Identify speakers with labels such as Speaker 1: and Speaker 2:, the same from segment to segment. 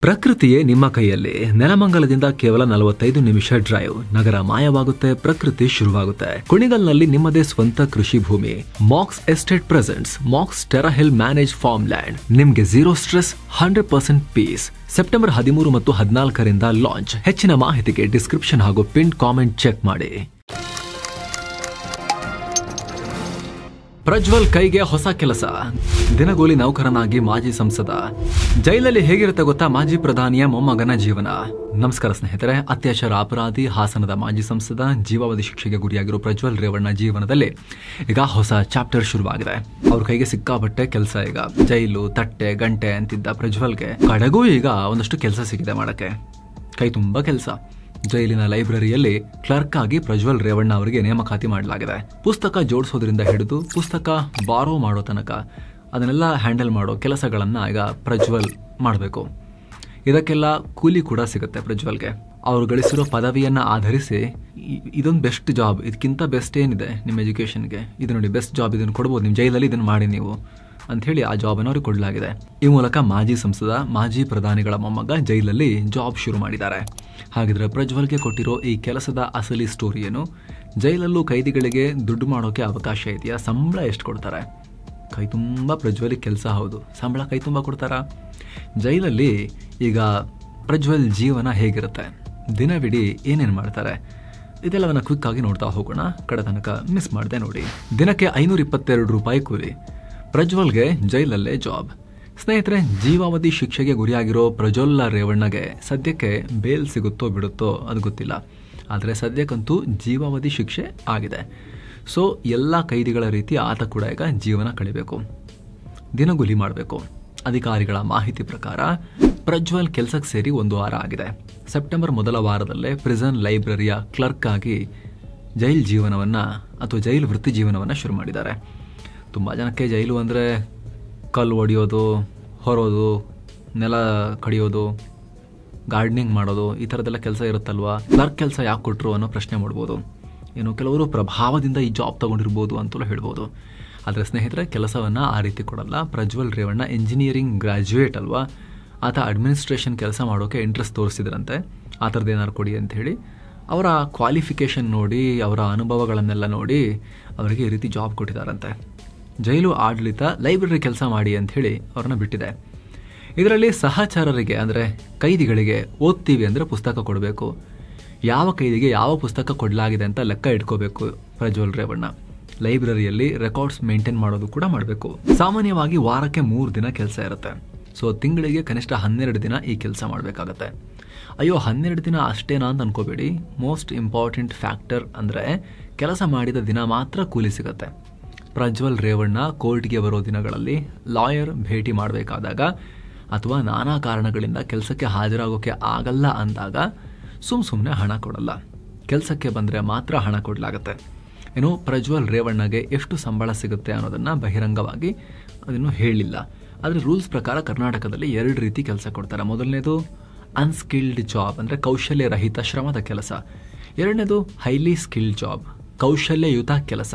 Speaker 1: ಪ್ರಕೃತಿಯೇ ನಿಮ್ಮ ಕೈಯಲ್ಲಿ. ನೆಲಮಂಗಲದಿಂದ ಕೇವಲ 45 ನಿಮಿಷ ಡ್ರೈವ್. ನಗರ ಮಾಯವಾಗುತ್ತೆ, ಪ್ರಕೃತಿ ಶುರುವಾಗುತ್ತೆ. ಕುಣಿಗಲ್ನಲ್ಲಿ ನಿಮ್ಮದೇ ಸ್ವಂತ ಕೃಷಿ ಭೂಮಿ. Max estate presents Max Terrahill manage farm land. ನಿಮ್ಗೆ 0 ಸ್ಟ್ರೆಸ್, 100% ಪೀಸ್. ಸೆಪ್ಟೆಂಬರ್ 13 ಮತ್ತು 14ರಿಂದ ಲಾಂಚ್. ಹೆಚ್ಚಿನ ಮಾಹಿತಿಗೆ ಡಿಸ್ಕ್ರಿಪ್ಷನ್ ಹಾಗೂ ಪಿನ್ ಕಾಮೆಂಟ್ ಚೆಕ್ ಮಾಡಿ. ಪ್ರಜ್ವಲ್ ಕೈಗೆ ಹೊಸ ಕೆಲಸ. ದಿನಗೂಲಿ ನೌಕರನಾಗಿ ಮಾಜಿ ಸಂಸದ. ಜೈಲಲ್ಲಿ ಹೇಗಿರುತ್ತೆ ಗೊತ್ತಾ ಮಾಜಿ ಪ್ರಧಾನಿಯ ಮೊಮ್ಮಗನ ಜೀವನ. ನಮಸ್ಕಾರ ಸ್ನೇಹಿತರೆ. ಅತ್ಯಾಚಾರ ಅಪರಾಧಿ, ಹಾಸನದ ಮಾಜಿ ಸಂಸದ, ಜೀವಾವಧಿ ಶಿಕ್ಷೆಗೆ ಗುರಿಯಾಗಿರೋ ಪ್ರಜ್ವಲ್ ರೇವಣ್ಣ ಜೀವನದಲ್ಲಿ ಈಗ ಹೊಸ ಚಾಪ್ಟರ್ ಶುರುವಾಗಿದೆ. ಅವ್ರ ಕೈಗೆ ಸಿಕ್ಕಾಪಟ್ಟೆ ಕೆಲಸ. ಈಗ ಜೈಲು, ತಟ್ಟೆ, ಗಂಟೆ ಅಂತಿದ್ದ ಪ್ರಜ್ವಲ್ಗೆ ಕಡೆಗೂ ಈಗ ಒಂದಷ್ಟು ಕೆಲಸ ಸಿಗಿದೆ ಮಾಡಕ್ಕೆ. ಕೈ ತುಂಬಾ ಕೆಲಸ. ಜೈಲಿನ ಲೈಬ್ರರಿಯಲ್ಲಿ ಕ್ಲರ್ಕ್ ಆಗಿ ಪ್ರಜ್ವಲ್ ರೇವಣ್ಣ ಅವರಿಗೆ ನೇಮಕಾತಿ ಮಾಡಲಾಗಿದೆ. ಪುಸ್ತಕ ಜೋಡಿಸೋದ್ರಿಂದ ಹಿಡಿದು ಪುಸ್ತಕ ಬಾರೋ ಮಾಡೋ ತನಕ ಅದನ್ನೆಲ್ಲ ಹ್ಯಾಂಡಲ್ ಮಾಡೋ ಕೆಲಸಗಳನ್ನ ಈಗ ಪ್ರಜ್ವಲ್ ಮಾಡಬೇಕು. ಇದಕ್ಕೆಲ್ಲ ಕೂಲಿ ಕೂಡ ಸಿಗುತ್ತೆ ಪ್ರಜ್ವಲ್ಗೆ. ಅವ್ರು ಗಳಿಸಿರೋ ಪದವಿಯನ್ನ ಆಧರಿಸಿ ಇದೊಂದು ಬೆಸ್ಟ್ ಜಾಬ್, ಇದಕ್ಕಿಂತ ಬೆಸ್ಟ್ ಏನಿದೆ ನಿಮ್ಮ ಎಜುಕೇಶನ್ಗೆ, ಇದು ನೋಡಿ ಬೆಸ್ಟ್ ಜಾಬ್, ಇದನ್ನು ಕೊಡ್ಬೋದು, ನಿಮ್ಮ ಜೈಲಲ್ಲಿ ಇದನ್ನು ಮಾಡಿ ನೀವು ಅಂತ ಹೇಳಿ ಆ ಜಾಬ್ ಅನ್ನು ಅವ್ರಿಗೆ ಕೊಡಲಾಗಿದೆ. ಈ ಮೂಲಕ ಮಾಜಿ ಸಂಸದ, ಮಾಜಿ ಪ್ರಧಾನಿಗಳ ಮೊಮ್ಮಗ ಜೈಲಲ್ಲಿ ಜಾಬ್ ಶುರು ಮಾಡಿದ್ದಾರೆ. ಹಾಗಿದ್ರೆ ಪ್ರಜ್ವಲ್ಗೆ ಕೊಟ್ಟಿರೋ ಈ ಕೆಲಸದ ಅಸಲಿ ಸ್ಟೋರಿ ಏನು? ಜೈಲಲ್ಲೂ ಕೈದಿಗಳಿಗೆ ದುಡ್ಡು ಮಾಡೋಕೆ ಅವಕಾಶ ಇದೆಯಾ? ಸಂಬಳ ಎಷ್ಟು ಕೊಡ್ತಾರೆ? ಕೈ ತುಂಬ ಪ್ರಜ್ವಲಿಗೆ ಕೆಲಸ, ಹೌದು, ಸಂಬಳ ಕೈ ತುಂಬ ಕೊಡ್ತಾರಾ? ಜೈಲಲ್ಲಿ ಈಗ ಪ್ರಜ್ವಲ್ ಜೀವನ ಹೇಗಿರುತ್ತೆ, ದಿನವಿಡೀ ಏನೇನು ಮಾಡ್ತಾರೆ, ಇದೆಲ್ಲವನ್ನ ಕ್ವಿಕ್ ಆಗಿ ನೋಡ್ತಾ ಹೋಗೋಣ. ಕಡೆ ತನಕ ಮಿಸ್ ಮಾಡದೆ ನೋಡಿ. ದಿನಕ್ಕೆ 522 ರೂಪಾಯಿ ಕೂಲಿ. ಪ್ರಜ್ವಲ್ಗೆ ಜೈಲಲ್ಲೇ ಜಾಬ್. ಸ್ನೇಹಿತರೆ, ಜೀವಾವಧಿ ಶಿಕ್ಷೆಗೆ ಗುರಿಯಾಗಿರೋ ಪ್ರಜ್ವಲ್ ರೇವಣ್ಣಗೆ ಸದ್ಯಕ್ಕೆ ಬೇಲ್ ಸಿಗುತ್ತೋ ಬಿಡುತ್ತೋ ಅದು ಗೊತ್ತಿಲ್ಲ. ಆದರೆ ಸದ್ಯಕ್ಕಂತೂ ಜೀವಾವಧಿ ಶಿಕ್ಷೆ ಆಗಿದೆ. ಸೊ ಎಲ್ಲ ಕೈದಿಗಳ ರೀತಿ ಆತ ಕೂಡ ಈಗ ಜೀವನ ಕಳಿಬೇಕು, ದಿನಗೂಲಿ ಮಾಡಬೇಕು. ಅಧಿಕಾರಿಗಳ ಮಾಹಿತಿ ಪ್ರಕಾರ ಪ್ರಜ್ವಲ್ ಕೆಲಸಕ್ಕೆ ಸೇರಿ 1 ವಾರ ಆಗಿದೆ. ಸೆಪ್ಟೆಂಬರ್ ಮೊದಲ ವಾರದಲ್ಲೇ ಪ್ರಿಸನ್ ಲೈಬ್ರರಿಯ ಕ್ಲರ್ಕ್ ಆಗಿ ಜೈಲ್ ಜೀವನವನ್ನ ಅಥವಾ ಜೈಲು ವೃತ್ತಿ ಜೀವನವನ್ನ ಶುರು ಮಾಡಿದ್ದಾರೆ. ತುಂಬ ಜನಕ್ಕೆ ಜೈಲು ಅಂದರೆ ಕಲ್ಲು ಹೊಡೆಯೋದು, ಹೊರೋದು, ನೆಲ ಕಡಿಯೋದು, ಗಾರ್ಡನಿಂಗ್ ಮಾಡೋದು, ಈ ಥರದ್ದೆಲ್ಲ ಕೆಲಸ ಇರುತ್ತಲ್ವಾ. ಕ್ಲರ್ಕ್ ಕೆಲಸ ಯಾಕೆ ಕೊಟ್ಟರು ಅನ್ನೋ ಪ್ರಶ್ನೆ ಮಾಡ್ಬೋದು. ಏನು ಕೆಲವರು ಪ್ರಭಾವದಿಂದ ಈ ಜಾಬ್ ತಗೊಂಡಿರ್ಬೋದು ಅಂತಲೂ ಹೇಳ್ಬೋದು. ಆದರೆ ಸ್ನೇಹಿತರೆ, ಕೆಲಸವನ್ನು ಆ ರೀತಿ ಕೊಡಲ್ಲ. ಪ್ರಜ್ವಲ್ ರೇವಣ್ಣ ಇಂಜಿನಿಯರಿಂಗ್ ಗ್ರಾಜ್ಯುಯೇಟ್ ಅಲ್ವಾ, ಆತ ಅಡ್ಮಿನಿಸ್ಟ್ರೇಷನ್ ಕೆಲಸ ಮಾಡೋಕ್ಕೆ ಇಂಟ್ರೆಸ್ಟ್ ತೋರಿಸಿದ್ರಂತೆ. ಆ ಥರದ್ದು ಏನಾದ್ರು ಕೊಡಿ ಅಂತ ಹೇಳಿ ಅವರ ಕ್ವಾಲಿಫಿಕೇಷನ್ ನೋಡಿ, ಅವರ ಅನುಭವಗಳನ್ನೆಲ್ಲ ನೋಡಿ ಅವರಿಗೆ ಈ ರೀತಿ ಜಾಬ್ ಕೊಟ್ಟಿದ್ದಾರಂತೆ. ಜೈಲು ಆಡಳಿತ ಲೈಬ್ರರಿ ಕೆಲಸ ಮಾಡಿ ಅಂತ ಹೇಳಿ ಅವ್ರನ್ನ ಬಿಟ್ಟಿದೆ. ಇದರಲ್ಲಿ ಸಹಚರರಿಗೆ ಅಂದರೆ ಕೈದಿಗಳಿಗೆ ಓದ್ತೀವಿ ಅಂದರೆ ಪುಸ್ತಕ ಕೊಡಬೇಕು. ಯಾವ ಕೈದಿಗೆ ಯಾವ ಪುಸ್ತಕ ಕೊಡಲಾಗಿದೆ ಅಂತ ಲೆಕ್ಕ ಇಟ್ಕೋಬೇಕು ಪ್ರಜ್ವಲ್ ರೇವಣ್ಣ. ಲೈಬ್ರರಿಯಲ್ಲಿ ರೆಕಾರ್ಡ್ಸ್ ಮೇಂಟೈನ್ ಮಾಡೋದು ಕೂಡ ಮಾಡಬೇಕು. ಸಾಮಾನ್ಯವಾಗಿ ವಾರಕ್ಕೆ 3 ದಿನ ಕೆಲಸ ಇರುತ್ತೆ. ಸೊ ತಿಂಗಳಿಗೆ ಕನಿಷ್ಠ 12 ದಿನ ಈ ಕೆಲಸ ಮಾಡಬೇಕಾಗತ್ತೆ. ಅಯ್ಯೋ 12 ದಿನ ಅಷ್ಟೇನಾ ಅಂತ ಅನ್ಕೋಬೇಡಿ. ಮೋಸ್ಟ್ ಇಂಪಾರ್ಟೆಂಟ್ ಫ್ಯಾಕ್ಟರ್ ಅಂದರೆ ಕೆಲಸ ಮಾಡಿದ ದಿನ ಮಾತ್ರ ಕೂಲಿ ಸಿಗುತ್ತೆ. ಪ್ರಜ್ವಲ್ ರೇವಣ್ಣ ಕೋರ್ಟ್ಗೆ ಬರೋ ದಿನಗಳಲ್ಲಿ ಲಾಯರ್ ಭೇಟಿ ಮಾಡಬೇಕಾದಾಗ ಅಥವಾ ನಾನಾ ಕಾರಣಗಳಿಂದ ಕೆಲಸಕ್ಕೆ ಹಾಜರಾಗೋಕೆ ಆಗಲ್ಲ ಅಂದಾಗ ಸುಮ್ಮನೆ ಹಣ ಕೊಡಲ್ಲ. ಕೆಲಸಕ್ಕೆ ಬಂದರೆ ಮಾತ್ರ ಹಣ ಕೊಡಲಾಗತ್ತೆ. ಏನು ಪ್ರಜ್ವಲ್ ರೇವಣ್ಣಗೆ ಎಷ್ಟು ಸಂಬಳ ಸಿಗುತ್ತೆ ಅನ್ನೋದನ್ನು ಬಹಿರಂಗವಾಗಿ ಅದನ್ನು ಹೇಳಿಲ್ಲ. ಆದರೆ ರೂಲ್ಸ್ ಪ್ರಕಾರ ಕರ್ನಾಟಕದಲ್ಲಿ 2 ರೀತಿ ಕೆಲಸ ಕೊಡ್ತಾರೆ. ಮೊದಲನೇದು ಅನ್ಸ್ಕಿಲ್ಡ್ ಜಾಬ್ ಅಂದರೆ ಕೌಶಲ್ಯ ರಹಿತ ಶ್ರಮದ ಕೆಲಸ. ಎರಡನೇದು ಹೈಲಿ ಸ್ಕಿಲ್ಡ್ ಜಾಬ್, ಕೌಶಲ್ಯಯುತ ಕೆಲಸ.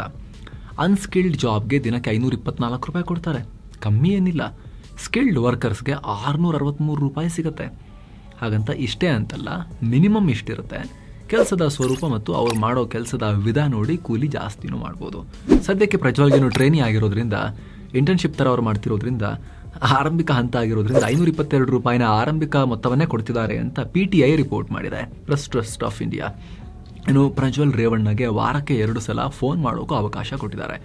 Speaker 1: ಅನ್ಸ್ಕಿಲ್ಡ್ ಜಾಬ್ಗೆ ದಿನಕ್ಕೆ 524 ರೂಪಾಯಿ ಕೊಡ್ತಾರೆ, ಕಮ್ಮಿ ಏನಿಲ್ಲ. ಸ್ಕಿಲ್ಡ್ ವರ್ಕರ್ಸ್ಗೆ 663 ರೂಪಾಯಿ ಸಿಗುತ್ತೆ. ಹಾಗಂತ ಇಷ್ಟೇ ಅಂತಲ್ಲ, ಮಿನಿಮಮ್ ಇಷ್ಟಿರುತ್ತೆ. ಕೆಲಸದ ಸ್ವರೂಪ ಮತ್ತು ಅವ್ರು ಮಾಡೋ ಕೆಲಸದ ವಿಧ ನೋಡಿ ಕೂಲಿ ಜಾಸ್ತಿನೂ ಮಾಡ್ಬೋದು. ಸದ್ಯಕ್ಕೆ ಪ್ರಜ್ವಲ್ಗೇನು ಟ್ರೈನಿ ಆಗಿರೋದ್ರಿಂದ, ಇಂಟರ್ನ್ಶಿಪ್ ಥರ ಅವ್ರು ಮಾಡ್ತಿರೋದ್ರಿಂದ, ಆರಂಭಿಕ ಹಂತ ಆಗಿರೋದ್ರಿಂದ 522 ರೂಪಾಯಿನ ಆರಂಭಿಕ ಮೊತ್ತವನ್ನೇ ಕೊಡ್ತಿದ್ದಾರೆ ಅಂತ PTI ರಿಪೋರ್ಟ್ ಮಾಡಿದೆ, ಪ್ರೆಸ್ ಟ್ರಸ್ಟ್ ಆಫ್ ಇಂಡಿಯಾ. ಇನ್ನು ಪ್ರಜ್ವಲ್ ರೇವಣ್ಣಗೆ ವಾರಕ್ಕೆ 2 ಸಲ ಫೋನ್ ಮಾಡೋಕ್ಕೂ ಅವಕಾಶ ಕೊಟ್ಟಿದ್ದಾರೆ.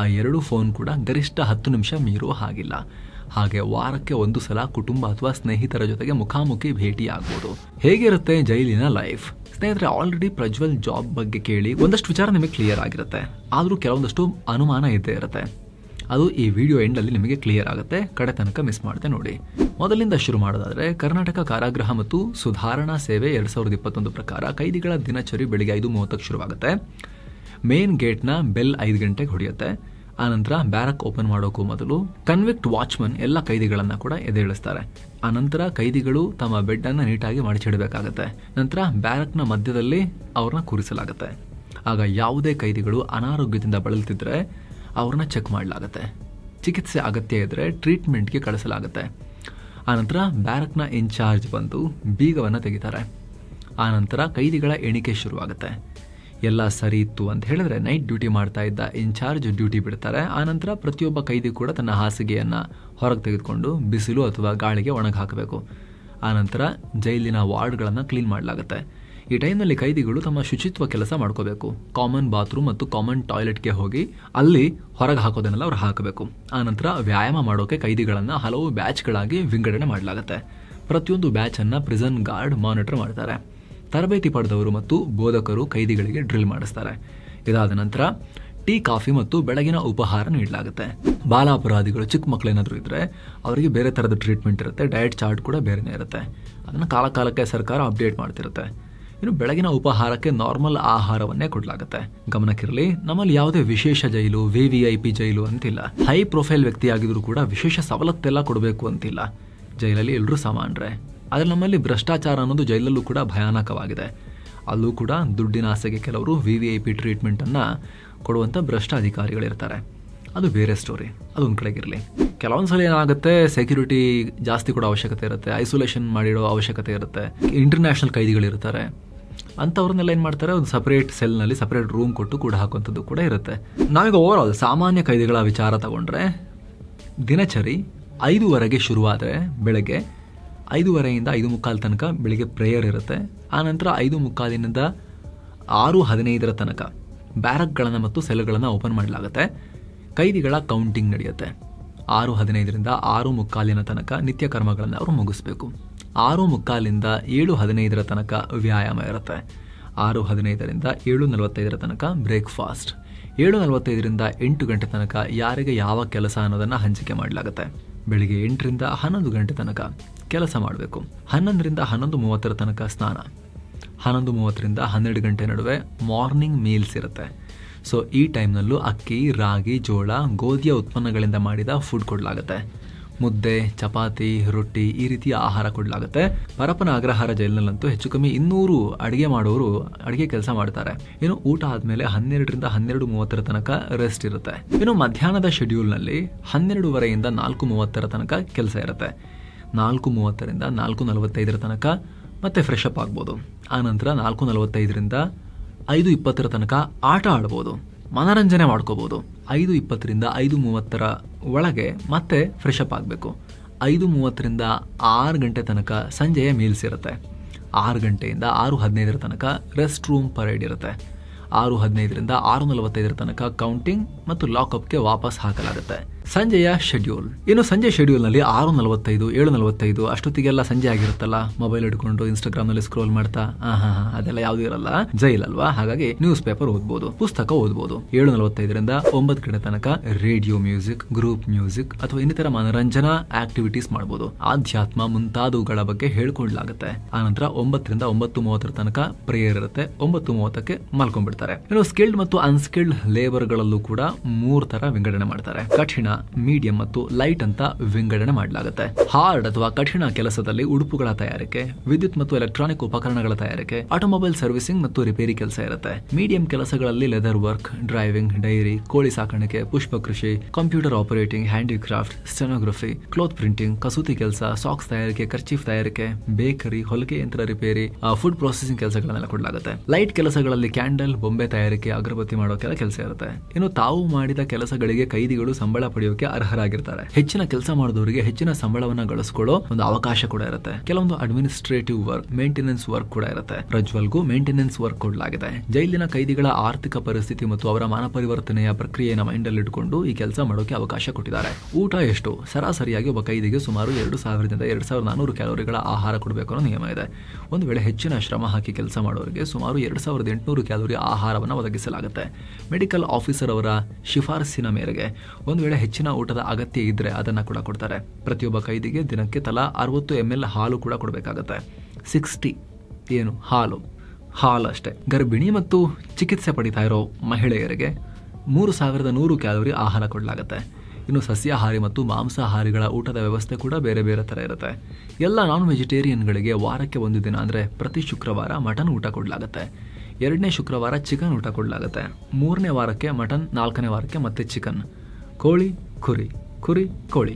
Speaker 1: ಆ 2 ಫೋನ್ ಕೂಡ ಗರಿಷ್ಠ 10 ನಿಮಿಷ ಮೀರೋ ಹಾಗಿಲ್ಲ. ಹಾಗೆ ವಾರಕ್ಕೆ 1 ಸಲ ಕುಟುಂಬ ಅಥವಾ ಸ್ನೇಹಿತರ ಜೊತೆಗೆ ಮುಖಾಮುಖಿ ಭೇಟಿ ಆಗ್ಬೋದು. ಹೇಗಿರುತ್ತೆ ಜೈಲಿನ ಲೈಫ್? ಸ್ನೇಹಿತರೆ, ಆಲ್ರೆಡಿ ಪ್ರಜ್ವಲ್ ಜಾಬ್ ಬಗ್ಗೆ ಕೇಳಿ ಒಂದಷ್ಟು ವಿಚಾರ ನಿಮಗೆ ಕ್ಲಿಯರ್ ಆಗಿರುತ್ತೆ. ಆದರೂ ಕೆಲವೊಂದಷ್ಟು ಅನುಮಾನ ಇದ್ದೇ ಇರುತ್ತೆ. ಅದು ಈ ವಿಡಿಯೋ ಎಂಡಲ್ಲಿ ನಿಮಗೆ ಕ್ಲಿಯರ್ ಆಗುತ್ತೆ. ಕಡೆ ತನಕ ಮಿಸ್ ಮಾಡದೆ ನೋಡಿ. ಮೊದಲಿಂದ ಶುರು ಮಾಡೋದಾದರೆ, ಕರ್ನಾಟಕ ಕಾರಾಗೃಹ ಮತ್ತು ಸುಧಾರಣಾ ಸೇವೆ 2021 ಪ್ರಕಾರ ಕೈದಿಗಳ ದಿನಚರಿ ಬೆಳಿಗ್ಗೆ 5:30ಕ್ಕೆ ಶುರುವಾಗುತ್ತೆ. ಮೇನ್ ಗೇಟ್ನ ಬೆಲ್ 5 ಗಂಟೆಗೆ ಹೊಡೆಯುತ್ತೆ. ಆನಂತರ ಬ್ಯಾರಕ್ ಓಪನ್ ಮಾಡೋಕ್ಕೂ ಮೊದಲು ಕನ್ವಿಕ್ಟ್ ವಾಚ್ಮನ್ ಎಲ್ಲ ಕೈದಿಗಳನ್ನ ಕೂಡ ಎದ್ದೇಳಿಸ್ತಾರೆ. ಆನಂತರ ಕೈದಿಗಳು ತಮ್ಮ ಬೆಡ್ ಅನ್ನು ನೀಟಾಗಿ ಮಡಿಚಿಡಬೇಕಾಗತ್ತೆ. ನಂತರ ಬ್ಯಾರಕ್ನ ಮಧ್ಯದಲ್ಲಿ ಅವ್ರನ್ನ ಕೂರಿಸಲಾಗುತ್ತೆ. ಆಗ ಯಾವುದೇ ಕೈದಿಗಳು ಅನಾರೋಗ್ಯದಿಂದ ಬಳಲುತ್ತಿದ್ರೆ ಅವ್ರನ್ನ ಚೆಕ್ ಮಾಡಲಾಗುತ್ತೆ. ಚಿಕಿತ್ಸೆ ಅಗತ್ಯ ಇದ್ದರೆ ಟ್ರೀಟ್ಮೆಂಟ್ಗೆ ಕಳಿಸಲಾಗುತ್ತೆ. ಆನಂತರ ಬ್ಯಾರಕ್ನ ಇನ್ಚಾರ್ಜ್ ಬಂದು ಬೀಗವನ್ನು ತೆಗಿತಾರೆ. ಆನಂತರ ಕೈದಿಗಳ ಎಣಿಕೆ ಶುರುವಾಗುತ್ತೆ. ಎಲ್ಲ ಸರಿ ಇತ್ತು ಅಂತ ಹೇಳಿದ್ರೆ ನೈಟ್ ಡ್ಯೂಟಿ ಮಾಡ್ತಾ ಇದ್ದ ಇನ್ಚಾರ್ಜ್ ಡ್ಯೂಟಿ ಬಿಡ್ತಾರೆ. ಆನಂತರ ಪ್ರತಿಯೊಬ್ಬ ಕೈದಿ ಕೂಡ ತನ್ನ ಹಾಸಿಗೆಯನ್ನು ಹೊರಗೆ ತೆಗೆದುಕೊಂಡು ಬಿಸಿಲು ಅಥವಾ ಗಾಳಿಗೆ ಒಣಗಿ ಹಾಕಬೇಕು. ಆನಂತರ ಜೈಲಿನ ವಾರ್ಡ್ಗಳನ್ನು ಕ್ಲೀನ್ ಮಾಡಲಾಗುತ್ತೆ. ಈ ಟೈಮ್ನಲ್ಲಿ ಕೈದಿಗಳು ತಮ್ಮ ಶುಚಿತ್ವ ಕೆಲಸ ಮಾಡ್ಕೋಬೇಕು. ಕಾಮನ್ ಬಾತ್ರೂಮ್ ಮತ್ತು ಕಾಮನ್ ಟಾಯ್ಲೆಟ್ಗೆ ಹೋಗಿ ಅಲ್ಲಿ ಹೊರಗೆ ಹಾಕೋದನ್ನೆಲ್ಲ ಅವ್ರು ಹಾಕಬೇಕು. ಆನಂತರ ವ್ಯಾಯಾಮ ಮಾಡೋಕೆ ಕೈದಿಗಳನ್ನು ಹಲವು ಬ್ಯಾಚ್ಗಳಾಗಿ ವಿಂಗಡಣೆ ಮಾಡಲಾಗುತ್ತೆ. ಪ್ರತಿಯೊಂದು ಬ್ಯಾಚನ್ನು ಪ್ರಿಸನ್ ಗಾರ್ಡ್ ಮಾನಿಟರ್ ಮಾಡ್ತಾರೆ. ತರಬೇತಿ ಪಡೆದವರು ಮತ್ತು ಬೋಧಕರು ಕೈದಿಗಳಿಗೆ ಡ್ರಿಲ್ ಮಾಡಿಸ್ತಾರೆ. ಇದಾದ ನಂತರ ಟೀ, ಕಾಫಿ ಮತ್ತು ಬೆಳಗಿನ ಉಪಹಾರ ನೀಡಲಾಗುತ್ತೆ. ಬಾಲ ಅಪರಾಧಿಗಳು ಚಿಕ್ಕ ಮಕ್ಕಳೇನಾದರೂ ಇದ್ದರೆ ಅವರಿಗೆ ಬೇರೆ ಥರದ ಟ್ರೀಟ್ಮೆಂಟ್ ಇರುತ್ತೆ. ಡಯಟ್ ಚಾರ್ಟ್ ಕೂಡ ಬೇರೆನೇ ಇರುತ್ತೆ. ಅದನ್ನು ಕಾಲಕಾಲಕ್ಕೆ ಸರ್ಕಾರ ಅಪ್ಡೇಟ್ ಮಾಡ್ತಿರುತ್ತೆ. ಇನ್ನು ಬೆಳಗಿನ ಉಪಹಾರಕ್ಕೆ ನಾರ್ಮಲ್ ಆಹಾರವನ್ನೇ ಕೊಡಲಾಗುತ್ತೆ. ಗಮನಕ್ಕಿರಲಿ, ನಮ್ಮಲ್ಲಿ ಯಾವುದೇ ವಿಶೇಷ ಜೈಲು, VVIP ಜೈಲು ಅಂತಿಲ್ಲ. ಹೈ ಪ್ರೊಫೈಲ್ ವ್ಯಕ್ತಿಯಾಗಿದ್ರು ಕೂಡ ವಿಶೇಷ ಸವಲತ್ತೆಲ್ಲ ಕೊಡಬೇಕು ಅಂತಿಲ್ಲ. ಜೈಲಲ್ಲಿ ಎಲ್ಲರೂ ಸಮಾನರೇ. ಆದರೆ ನಮ್ಮಲ್ಲಿ ಭ್ರಷ್ಟಾಚಾರ ಅನ್ನೋದು ಜೈಲಲ್ಲೂ ಕೂಡ ಭಯಾನಕವಾಗಿದೆ. ಅಲ್ಲೂ ಕೂಡ ದುಡ್ಡಿನ ಆಸೆಗೆ ಕೆಲವರು VVIP ಟ್ರೀಟ್ಮೆಂಟನ್ನು ಕೊಡುವಂಥ ಭ್ರಷ್ಟ ಅಧಿಕಾರಿಗಳಿರ್ತಾರೆ. ಅದು ಬೇರೆ ಸ್ಟೋರಿ, ಅದೊಂದು ಕಡೆಗಿರಲಿ. ಕೆಲವೊಂದು ಸಲ ಏನಾಗುತ್ತೆ, ಸೆಕ್ಯೂರಿಟಿ ಜಾಸ್ತಿ ಕೊಡೋ ಅವಶ್ಯಕತೆ ಇರುತ್ತೆ, ಐಸೋಲೇಷನ್ ಮಾಡಿಡೋ ಅವಶ್ಯಕತೆ ಇರುತ್ತೆ. ಇಂಟರ್ನ್ಯಾಷನಲ್ ಕೈದಿಗಳಿರ್ತಾರೆ, ಅಂಥವ್ರನ್ನೆಲ್ಲ ಏನು ಮಾಡ್ತಾರೆ, ಒಂದು ಸಪ್ರೇಟ್ ಸೆಲ್ನಲ್ಲಿ ಸಪ್ರೇಟ್ ರೂಮ್ ಕೊಟ್ಟು ಕೂಡ ಹಾಕುವಂಥದ್ದು ಕೂಡ ಇರುತ್ತೆ. ನಾವೀಗ ಓವರಾಲ್ ಸಾಮಾನ್ಯ ಕೈದಿಗಳ ವಿಚಾರ ತಗೊಂಡ್ರೆ ದಿನಚರಿ 5:30ಗೆ ಶುರುವಾದರೆ ಬೆಳಗ್ಗೆ 5:30ಯಿಂದ 5:45 ತನಕ ಬೆಳಿಗ್ಗೆ ಪ್ರೇಯರ್ ಇರುತ್ತೆ. ಆನಂತರ 5:45ರಿಂದ 6:15 ತನಕ ಬ್ಯಾರಕ್ಗಳನ್ನು ಮತ್ತು ಸೆಲ್ಗಳನ್ನು ಓಪನ್ ಮಾಡಲಾಗುತ್ತೆ. ಕೈದಿಗಳ ಕೌಂಟಿಂಗ್ ನಡೆಯುತ್ತೆ. 6:15ರಿಂದ 6:45 ತನಕ ನಿತ್ಯ ಕರ್ಮಗಳನ್ನು ಅವರು ಮುಗಿಸ್ಬೇಕು. 6:45ರಿಂದ 7:15 ತನಕ ವ್ಯಾಯಾಮ ಇರುತ್ತೆ. 6:15ರಿಂದ 7:45 ತನಕ ಬ್ರೇಕ್ಫಾಸ್ಟ್. 7:45ರಿಂದ 8 ಗಂಟೆ ತನಕ ಯಾರಿಗೆ ಯಾವ ಕೆಲಸ ಅನ್ನೋದನ್ನು ಹಂಚಿಕೆ ಮಾಡಲಾಗುತ್ತೆ. ಬೆಳಿಗ್ಗೆ 8ರಿಂದ 11 ಗಂಟೆ ತನಕ ಕೆಲಸ ಮಾಡಬೇಕು. 11ರಿಂದ 11:30 ತನಕ ಸ್ನಾನ. 11:30ರಿಂದ 12 ಗಂಟೆ ನಡುವೆ ಮಾರ್ನಿಂಗ್ ಮೀಲ್ಸ್ ಇರುತ್ತೆ. ಸೊ ಈ ಟೈಮ್ನಲ್ಲೂ ಅಕ್ಕಿ, ರಾಗಿ, ಜೋಳ, ಗೋಧಿಯ ಉತ್ಪನ್ನಗಳಿಂದ ಮಾಡಿದ ಫುಡ್ ಕೊಡಲಾಗುತ್ತೆ. ಮುದ್ದೆ, ಚಪಾತಿ, ರೊಟ್ಟಿ ಈ ರೀತಿಯ ಆಹಾರ ಕೊಡಲಾಗುತ್ತೆ. ಪರಪ್ಪನ ಅಗ್ರಹಾರ ಜೈಲಿನಲ್ಲಂತೂ ಹೆಚ್ಚು ಕಮ್ಮಿ 200 ಅಡುಗೆ ಮಾಡೋರು ಅಡುಗೆ ಕೆಲಸ ಮಾಡ್ತಾರೆ. ಇನ್ನು ಊಟ ಆದಮೇಲೆ 12ರಿಂದ 12:30 ತನಕ ರೆಸ್ಟ್ ಇರುತ್ತೆ. ಇನ್ನು ಮಧ್ಯಾಹ್ನದ ಶೆಡ್ಯೂಲ್ನಲ್ಲಿ 12:15ರಿಂದ 4:30 ತನಕ ಕೆಲಸ ಇರುತ್ತೆ. 4:30ರಿಂದ 4:45 ತನಕ ಮತ್ತೆ ಫ್ರೆಶ್ ಅಪ್ ಆಗ್ಬೋದು. ಆನಂತರ 4:45ರಿಂದ 5:20 ತನಕ ಆಟ ಆಡ್ಬೋದು, ಮನರಂಜನೆ ಮಾಡ್ಕೋಬೋದು. 5:20ರಿಂದ 5:30 ಒಳಗೆ ಮತ್ತೆ ಫ್ರೆಶ್ ಅಪ್ ಆಗಬೇಕು. 5:30ರಿಂದ 6 ಗಂಟೆ ತನಕ ಸಂಜೆಯ ಮೀಲ್ಸ್ ಇರುತ್ತೆ. 6 ಗಂಟೆಯಿಂದ 6:15 ತನಕ ರೆಸ್ಟ್ ರೂಮ್ ಪರೇಡ್ ಇರುತ್ತೆ. 6:15ರಿಂದ 6:45 ತನಕ ಕೌಂಟಿಂಗ್ ಮತ್ತು ಲಾಕಪ್ಗೆ ವಾಪಸ್ ಹಾಕಲಾಗುತ್ತೆ. ಸಂಜೆಯ ಶೆಡ್ಯೂಲ್. ಇನ್ನು ಸಂಜೆ ಶೆಡ್ಯೂಲ್ನಲ್ಲಿ 6:45, 7:45 ಅಷ್ಟೊತ್ತಿಗೆಲ್ಲ ಸಂಜೆ ಆಗಿರುತ್ತಲ್ಲ, ಮೊಬೈಲ್ ಹಿಡ್ಕೊಂಡು ಇನ್ಸ್ಟಾಗ್ರಾಮ್ನಲ್ಲಿ ಸ್ಕ್ರೋಲ್ ಮಾಡ್ತಾ ಅದೆಲ್ಲ ಯಾವುದೂ ಇರಲ್ಲ, ಜೈಲ್ ಅಲ್ವಾ. ಹಾಗಾಗಿ ನ್ಯೂಸ್ ಪೇಪರ್ ಓದ್ಬೋದು, ಪುಸ್ತಕ ಓದ್ಬೋದು. 7:45ರಿಂದ 9 ಗಂಟೆ ತನಕ ರೇಡಿಯೋ ಮ್ಯೂಸಿಕ್, ಗ್ರೂಪ್ ಮ್ಯೂಸಿಕ್ ಅಥವಾ ಇನ್ನಿತರ ಮನರಂಜನಾ ಆಕ್ಟಿವಿಟೀಸ್ ಮಾಡ್ಬೋದು. ಆಧ್ಯಾತ್ಮ ಮುಂತಾದವುಗಳ ಬಗ್ಗೆ ಹೇಳ್ಕೊಡ್ಲಾಗುತ್ತೆ. ಆನಂತರ 9ರಿಂದ 9:30 ತನಕ ಪ್ರೇಯರ್ ಇರುತ್ತೆ. 9:30ಕ್ಕೆ ಮಲ್ಕೊಂಡ್ಬಿಡ್ತಾರೆ. ಇನ್ನು ಸ್ಕಿಲ್ಡ್ ಮತ್ತು ಅನ್ಸ್ಕಿಲ್ಡ್ ಲೇಬರ್ಗಳಲ್ಲೂ ಕೂಡ 3 ತರ ವಿಂಗಡಣೆ ಮಾಡ್ತಾರೆ. ಕಠಿಣ, ಮೀಡಿಯಂ ಮತ್ತು ಲೈಟ್ ಅಂತ ವಿಂಗಡಣೆ ಮಾಡಲಾಗುತ್ತೆ. ಹಾರ್ಡ್ ಅಥವಾ ಕಠಿಣ ಕೆಲಸದಲ್ಲಿ ಉಡುಪುಗಳ ತಯಾರಿಕೆ, ವಿದ್ಯುತ್ ಮತ್ತು ಎಲೆಕ್ಟ್ರಾನಿಕ್ ಉಪಕರಣಗಳ ತಯಾರಿಕೆ, ಆಟೋಮೊಬೈಲ್ ಸರ್ವಿಸಿಂಗ್ ಮತ್ತು ರಿಪೇರಿ ಕೆಲಸ ಇರುತ್ತೆ. ಮೀಡಿಯಂ ಕೆಲಸಗಳಲ್ಲಿ ಲೆದರ್ ವರ್ಕ್, ಡ್ರೈವಿಂಗ್, ಡೈರಿ, ಕೋಳಿ ಸಾಕಾಣಿಕೆ, ಪುಷ್ಪ ಕೃಷಿ, computer operating, handicraft, stenography, cloth printing, ಕಸೂತಿ ಕೆಲಸ, ಸಾಕ್ಸ್ ತಯಾರಿಕೆ, ಕರ್ಚೀಫ್ ತಯಾರಿಕೆ, ಬೇಕರಿ, ಹೊಲಿಗೆ ಯಂತ್ರ ರಿಪೇರಿ, ಫುಡ್ ಪ್ರೊಸೆಸಿಂಗ್ ಕೆಲಸಗಳನ್ನೆಲ್ಲ ಕೊಡಲಾಗುತ್ತೆ. ಲೈಟ್ ಕೆಲಸಗಳಲ್ಲಿ ಕ್ಯಾಂಡಲ್, ಬೊಂಬೆ ತಯಾರಿಕೆ, ಅಗರಬತ್ತಿ ಮಾಡೋ ಕೆಲಸ ಇರುತ್ತೆ. ಇನ್ನು ತಾವು ಮಾಡಿದ ಕೆಲಸಗಳಿಗೆ ಕೈದಿಗಳು ಸಂಬಳ ಪಡೆಯೋಕೆ ಅರ್ಹರಾಗಿರ್ತಾರೆ. ಹೆಚ್ಚಿನ ಕೆಲಸ ಮಾಡಿದವರಿಗೆ ಹೆಚ್ಚಿನ ಸಂಬಳವನ್ನ ಗಳಿಸಿಕೊಳ್ಳೋ ಒಂದು ಅವಕಾಶ ಕೂಡ ಇರುತ್ತೆ. ಕೆಲವೊಂದು ಅಡ್ಮಿನಿಸ್ಟ್ರೇಟಿವ್ ವರ್ಕ್, ಮೇಂಟೆನೆನ್ಸ್ ವರ್ಕ್ ಕೂಡ ಇರುತ್ತೆ. ಪ್ರಜ್ವಲ್ಗೂ ಮೇಂಟೆನೆನ್ಸ್ ವರ್ಕ್ ಕೊಡಲಾಗಿದೆ. ಜೈಲಿನ ಕೈದಿಗಳ ಆರ್ಥಿಕ ಪರಿಸ್ಥಿತಿ ಮತ್ತು ಅವರ ಮಾನ ಪರಿವರ್ತನೆಯ ಪ್ರಕ್ರಿಯೆಯನ್ನು ಮೈಂಡ್ ಅಲ್ಲಿ ಇಟ್ಕೊಂಡು ಈ ಕೆಲಸ ಮಾಡೋಕೆ ಅವಕಾಶ ಕೊಟ್ಟಿದ್ದಾರೆ. ಊಟ ಎಷ್ಟು? ಸರಾಸರಿಯಾಗಿ ಒಬ್ಬ ಕೈದಿಗೆ ಸುಮಾರು 2000ದಿಂದ 2400 ಕ್ಯಾಲೋರಿಗಳ ಆಹಾರ ಕೊಡಬೇಕು ಅನ್ನೋ ನಿಯಮ ಇದೆ. ಒಂದು ವೇಳೆ ಹೆಚ್ಚಿನ ಶ್ರಮ ಹಾಕಿ ಕೆಲಸ ಮಾಡೋರಿಗೆ ಸುಮಾರು 2800 ಕ್ಯಾಲೋರಿ ಆಹಾರವನ್ನು ಒದಗಿಸಲಾಗುತ್ತೆ. ಮೆಡಿಕಲ್ ಆಫೀಸರ್ ಅವರ ಶಿಫಾರಸಿನ ಮೇರೆಗೆ ಒಂದು ವೇಳೆ ಹೆಚ್ಚಿನ ಊಟದ ಅಗತ್ಯ ಇದ್ರೆ ಅದನ್ನ ಕೂಡ ಕೊಡ್ತಾರೆ. ಪ್ರತಿಯೊಬ್ಬ ಕೈದಿಗೆ ದಿನಕ್ಕೆ ತಲಾ 60 ml ಹಾಲು ಕೂಡ ಕೊಡಬೇಕಾಗುತ್ತೆ. 60 ಏನು ಹಾಲು ಅಷ್ಟೇ. ಗರ್ಭಿಣಿ ಮತ್ತು ಚಿಕಿತ್ಸೆ ಪಡಿತಾ ಇರೋ ಮಹಿಳೆಯರಿಗೆ 3100 ಕ್ಯಾಲೋರಿ ಆಹಾರ ಕೊಡಲಾಗುತ್ತೆ. ಇನ್ನು ಸಸ್ಯಾಹಾರಿ ಮತ್ತು ಮಾಂಸಾಹಾರಿಗಳ ಊಟದ ವ್ಯವಸ್ಥೆ ಕೂಡ ಬೇರೆ ಬೇರೆ ಥರ ಇರುತ್ತೆ. ಎಲ್ಲ ನಾನ್ ವೆಜಿಟೇರಿಯನ್ಗಳಿಗೆ ವಾರಕ್ಕೆ 1 ದಿನ ಅಂದರೆ ಪ್ರತಿ ಶುಕ್ರವಾರ ಮಟನ್ ಊಟ ಕೊಡಲಾಗುತ್ತೆ. 2ನೇ ಶುಕ್ರವಾರ ಚಿಕನ್ ಊಟ ಕೊಡಲಾಗುತ್ತೆ. 3ನೇ ವಾರಕ್ಕೆ ಮಟನ್, 4ನೇ ವಾರಕ್ಕೆ ಮತ್ತೆ ಚಿಕನ್. ಕೋಳಿ, ಕುರಿ, ಕೋಳಿ.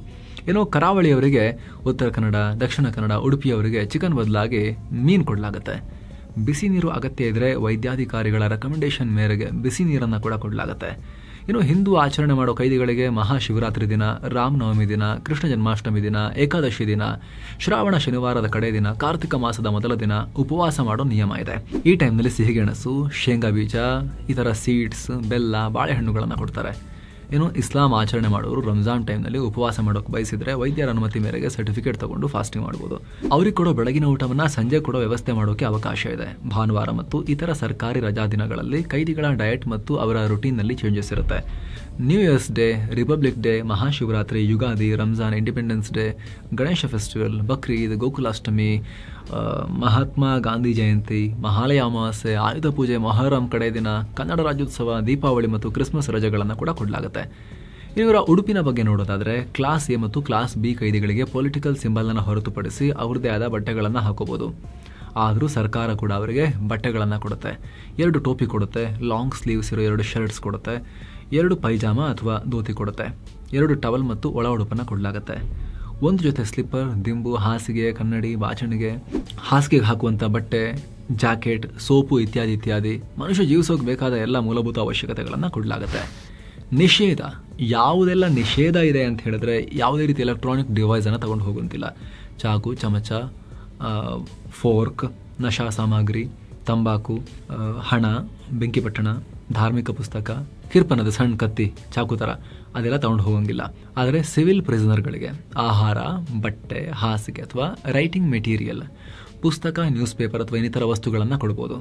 Speaker 1: ಏನೋ ಕರಾವಳಿಯವರಿಗೆ ಉತ್ತರ ಕನ್ನಡ, ದಕ್ಷಿಣ ಕನ್ನಡ, ಉಡುಪಿಯವರಿಗೆ ಚಿಕನ್ ಬದಲಾಗಿ ಮೀನು ಕೊಡಲಾಗುತ್ತೆ. ಬಿಸಿ ನೀರು ಅಗತ್ಯ ಇದ್ದರೆ ವೈದ್ಯಾಧಿಕಾರಿಗಳ ರೆಕಮೆಂಡೇಶನ್ ಮೇರೆಗೆ ಬಿಸಿ ನೀರನ್ನು ಕೂಡ ಕೊಡಲಾಗುತ್ತೆ. ಇನ್ನು ಹಿಂದೂ ಆಚರಣೆ ಮಾಡೋ ಕೈದಿಗಳಿಗೆ ಮಹಾಶಿವರಾತ್ರಿ ದಿನ, ರಾಮನವಮಿ ದಿನ, ಕೃಷ್ಣ ಜನ್ಮಾಷ್ಟಮಿ ದಿನ, ಏಕಾದಶಿ ದಿನ, ಶ್ರಾವಣ ಶನಿವಾರದ ಕಡೆ ದಿನ, ಕಾರ್ತಿಕ ಮಾಸದ ಮೊದಲ ದಿನ ಉಪವಾಸ ಮಾಡೋ ನಿಯಮ ಇದೆ. ಈ ಟೈಮ್ನಲ್ಲಿ ಸಿಹಿಗೆಣಸು, ಶೇಂಗಾ ಬೀಜ, ಈ ಥರ ಸೀಡ್ಸ್, ಬೆಲ್ಲ, ಬಾಳೆಹಣ್ಣುಗಳನ್ನು ಕೊಡ್ತಾರೆ. ಏನು ಇಸ್ಲಾಂ ಆಚರಣೆ ಮಾಡೋರು ರಂಜಾನ್ ಟೈಮ್ನಲ್ಲಿ ಉಪವಾಸ ಮಾಡೋಕೆ ಬಯಸಿದ್ರೆ ವೈದ್ಯರ ಅನುಮತಿ ಮೇರೆಗೆ ಸರ್ಟಿಫಿಕೇಟ್ ತಗೊಂಡು ಫಾಸ್ಟಿಂಗ್ ಮಾಡ್ಬೋದು. ಅವ್ರಿಗೆ ಕೊಡೋ ಬೆಳಗಿನ ಊಟವನ್ನು ಸಂಜೆ ಕೊಡೋ ವ್ಯವಸ್ಥೆ ಮಾಡೋಕೆ ಅವಕಾಶ ಇದೆ. ಭಾನುವಾರ ಮತ್ತು ಇತರ ಸರ್ಕಾರಿ ರಜಾ ದಿನಗಳಲ್ಲಿ ಕೈದಿಗಳ ಡಯಟ್ ಮತ್ತು ಅವರ ರುಟೀನ್ನಲ್ಲಿ ಚೇಂಜಸ್ ಇರುತ್ತೆ. New year's day, republic day, Mahashivaratri, Ugadi, Ramzan, independence day, Ganesha festival, Bakrid, Gokulashtami, Mahatma Gandhi Jayanti, Mahalaya Amavasya, Ayudha ಪೂಜೆ, ಮೊಹರಂ ಕಡೆ ದಿನ, ಕನ್ನಡ ರಾಜ್ಯೋತ್ಸವ, ದೀಪಾವಳಿ ಮತ್ತು ಕ್ರಿಸ್ಮಸ್ ರಜೆಗಳನ್ನು ಕೂಡ ಕೊಡಲಾಗುತ್ತೆ. ಇವರ ಉಡುಪಿನ ಬಗ್ಗೆ ನೋಡೋದಾದರೆ ಕ್ಲಾಸ್ ಎ ಮತ್ತು ಕ್ಲಾಸ್ ಬಿ ಕೈದಿಗಳಿಗೆ ಪೊಲಿಟಿಕಲ್ ಸಿಂಬಲನ್ನು ಹೊರತುಪಡಿಸಿ ಅವ್ರದ್ದೇ ಆದ ಬಟ್ಟೆಗಳನ್ನು ಹಾಕೋಬೋದು. ಆದರೂ ಸರ್ಕಾರ ಕೂಡ ಅವರಿಗೆ ಬಟ್ಟೆಗಳನ್ನು ಕೊಡುತ್ತೆ. 2 ಟೋಪಿ ಕೊಡುತ್ತೆ, ಲಾಂಗ್ ಸ್ಲೀವ್ಸ್ ಇರೋ 2 ಶರ್ಟ್ಸ್ ಕೊಡುತ್ತೆ, 2 ಪೈಜಾಮ ಅಥವಾ ಧೋತಿ ಕೊಡುತ್ತೆ, 2 ಟವಲ್ ಮತ್ತು ಒಳ ಉಡುಪನ್ನು ಕೊಡಲಾಗುತ್ತೆ. 1 ಜೊತೆ ಸ್ಲಿಪ್ಪರ್, ದಿಂಬು, ಹಾಸಿಗೆ, ಕನ್ನಡಿ, ಬಾಚಣಿಗೆ, ಹಾಸಿಗೆಗೆ ಹಾಕುವಂಥ ಬಟ್ಟೆ, ಜಾಕೆಟ್, ಸೋಪು ಇತ್ಯಾದಿ ಇತ್ಯಾದಿ ಮನುಷ್ಯ ಜೀವಿಸೋಕೆ ಬೇಕಾದ ಎಲ್ಲ ಮೂಲಭೂತ ಅವಶ್ಯಕತೆಗಳನ್ನು ಕೊಡಲಾಗುತ್ತೆ. ನಿಷೇಧ, ಯಾವುದೆಲ್ಲ ನಿಷೇಧ ಇದೆ ಅಂತ ಹೇಳಿದ್ರೆ ಯಾವುದೇ ರೀತಿ ಎಲೆಕ್ಟ್ರಾನಿಕ್ ಡಿವೈಸನ್ನು ತಗೊಂಡು ಹೋಗುವಂತಿಲ್ಲ. ಚಾಕು, ಚಮಚ, ಫೋರ್ಕ್, ನಶಾ ಸಾಮಗ್ರಿ, ತಂಬಾಕು, ಹಣ, ಬೆಂಕಿಪಟ್ಟಣ, ಧಾರ್ಮಿಕ ಪುಸ್ತಕ, ಕಿರ್ಪನದ ಸಣ್ಣ ಕತ್ತಿ, ಚಾಕು ಥರ ಅದೆಲ್ಲ ತಗೊಂಡು ಹೋಗೋಂಗಿಲ್ಲ. ಆದರೆ ಸಿವಿಲ್ ಪ್ರಿಸನರ್ಗಳಿಗೆ ಆಹಾರ, ಬಟ್ಟೆ, ಹಾಸಿಗೆ ಅಥವಾ ರೈಟಿಂಗ್ ಮೆಟೀರಿಯಲ್, ಪುಸ್ತಕ, ನ್ಯೂಸ್ ಪೇಪರ್ ಅಥವಾ ಇನ್ನಿತರ ವಸ್ತುಗಳನ್ನು ಕೊಡ್ಬೋದು.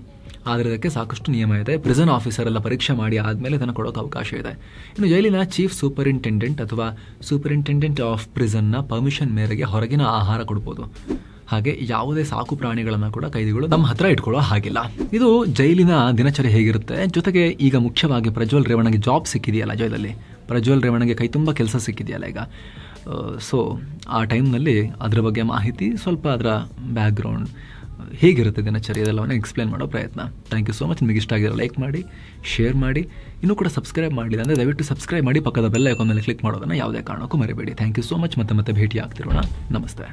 Speaker 1: ಆದರೆ ಇದಕ್ಕೆ ಸಾಕಷ್ಟು ನಿಯಮ ಇದೆ. ಪ್ರಿಸನ್ ಆಫೀಸರ್ ಎಲ್ಲ ಪರೀಕ್ಷೆ ಮಾಡಿ ಆದಮೇಲೆ ಇದನ್ನು ಕೊಡೋಕೆ ಅವಕಾಶ ಇದೆ. ಇನ್ನು ಜೈಲಿನ ಚೀಫ್ ಸೂಪರಿಂಟೆಂಡೆಂಟ್ ಅಥವಾ ಸೂಪರಿಂಟೆಂಡೆಂಟ್ ಆಫ್ ಪ್ರಿಸನ್ನ ಪರ್ಮಿಷನ್ ಮೇರೆಗೆ ಹೊರಗಿನ ಆಹಾರ ಕೊಡ್ಬೋದು. ಹಾಗೆ ಯಾವುದೇ ಸಾಕು ಪ್ರಾಣಿಗಳನ್ನು ಕೂಡ ಕೈದಿಗಳು ನಮ್ಮ ಹತ್ರ ಇಟ್ಕೊಳ್ಳೋ ಹಾಗಿಲ್ಲ. ಇದು ಜೈಲಿನ ದಿನಚರಿ ಹೇಗಿರುತ್ತೆ. ಜೊತೆಗೆ ಈಗ ಮುಖ್ಯವಾಗಿ ಪ್ರಜ್ವಲ್ ರೇವಣ್ಣಗೆ ಜಾಬ್ ಸಿಕ್ಕಿದೆಯಲ್ಲ ಜೈಲಲ್ಲಿ, ಪ್ರಜ್ವಲ್ ರೇವಣ್ಣಗೆ ಕೈ ತುಂಬ ಕೆಲಸ ಸಿಕ್ಕಿದೆಯಲ್ಲ ಈಗ. ಸೊ ಆ ಟೈಮ್ನಲ್ಲಿ ಅದರ ಬಗ್ಗೆ ಮಾಹಿತಿ, ಸ್ವಲ್ಪ ಅದರ ಬ್ಯಾಕ್ಗ್ರೌಂಡ್ ಹೇಗಿರುತ್ತೆ ದಿನಚರಿ, ಇದೆಲ್ಲವನ್ನು ಎಕ್ಸ್ಪ್ಲೇನ್ ಮಾಡೋ ಪ್ರಯತ್ನ. Thank you so much. ನಿಮಗೆ ಇಷ್ಟ ಆಗಿರೋ ಲೈಕ್ ಮಾಡಿ, ಶೇರ್ ಮಾಡಿ, ಇನ್ನೂ ಕೂಡ ಸಬ್ಸ್ಕ್ರೈಬ್ ಮಾಡಿಲ್ಲ ಅಂದರೆ ದಯವಿಟ್ಟು ಸಬ್ಸ್ಕ್ರೈಬ್ ಮಾಡಿ, ಪಕ್ಕದ ಬೆಲ್ ಐಕಾನ್ ಮೇಲೆ ಕ್ಲಿಕ್ ಮಾಡೋದನ್ನು ಯಾವುದೇ ಕಾರಣಕ್ಕೂ ಮರಿಬೇಡಿ. Thank you so much. ಮತ್ತೆ ಭೇಟಿ ಆಗ್ತಿರೋಣ. ನಮಸ್ತೆ.